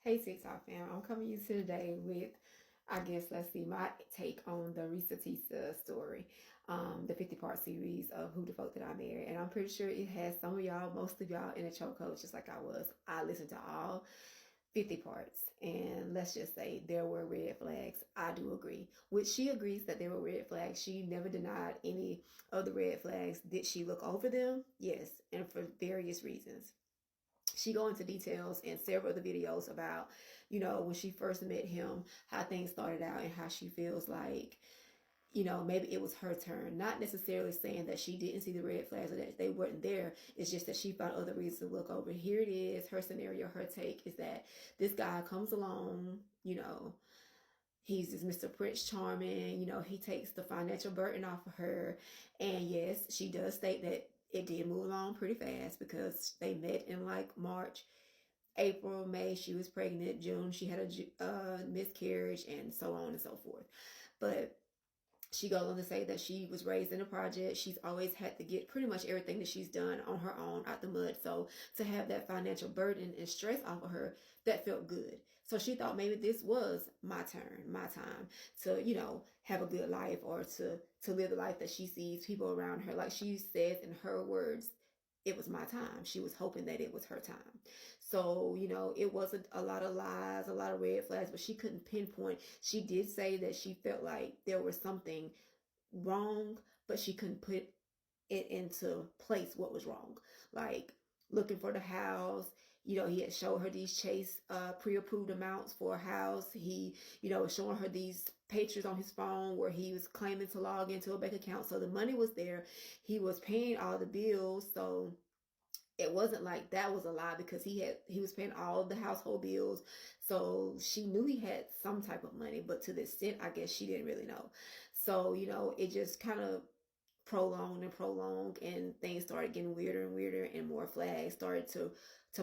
Hey TikTok fam, I'm coming to you today with, I guess, let's see, my take on the Risa Tisa story, the 50-part series of Who the Fuck Did I Marry? And I'm pretty sure it has some of y'all, most of y'all in a chokehold, just like I was. I listened to all 50 parts, and let's just say there were red flags. I do agree. Which she agrees that there were red flags. She never denied any of the red flags. Did she look over them? Yes, and for various reasons. She go into details in several of the videos about, when she first met him, how things started out and how she feels like, maybe it was her turn. Not necessarily saying that she didn't see the red flags or that they weren't there. It's just that she found other reasons to look over. Here it is. Her scenario, her take is that this guy comes along, he's this Mr. Prince Charming, he takes the financial burden off of her. And yes, she does state that it did move along pretty fast because they met in like March, April, May, she was pregnant, June, she had a miscarriage, and so on and so forth. But she goes on to say that she was raised in a project. She's always had to get pretty much everything that she's done on her own out the mud. So to have that financial burden and stress off of her, that felt good. So she thought maybe this was my turn, my time to, have a good life or to live the life that she sees people around her. Like she says in her words, it was my time. She was hoping that it was her time. So, it wasn't a lot of lies, a lot of red flags, but she couldn't pinpoint. She did say that she felt like there was something wrong, but she couldn't put it into place what was wrong. Like looking for the house, he had showed her these Chase pre-approved amounts for a house. He, was showing her these pictures on his phone where he was claiming to log into a bank account. So the money was there. He was paying all the bills. So it wasn't like that was a lie because he was paying all of the household bills. So she knew he had some type of money, but to the extent, I guess she didn't really know. So, it just kind of prolonged and prolonged, and things started getting weirder and weirder, and more flags started to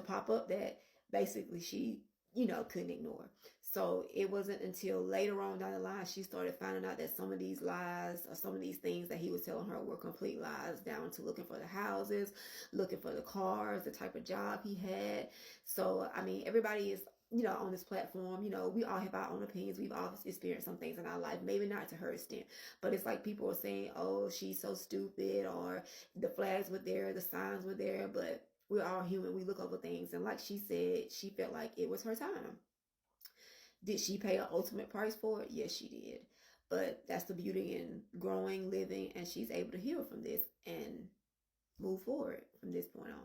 pop up that basically she couldn't ignore. So it wasn't until later on down the line she started finding out that some of these lies or some of these things that he was telling her were complete lies, down to looking for the houses, looking for the cars, the type of job he had. So I mean, everybody is on this platform, we all have our own opinions. We've all experienced some things in our life, maybe not to her extent, but it's like people are saying, oh, she's so stupid, or the flags were there, the signs were there, but we're all human. We look over things. And like she said, she felt like it was her time. Did she pay an ultimate price for it? Yes, she did. But that's the beauty in growing, living, and she's able to heal from this and move forward from this point on.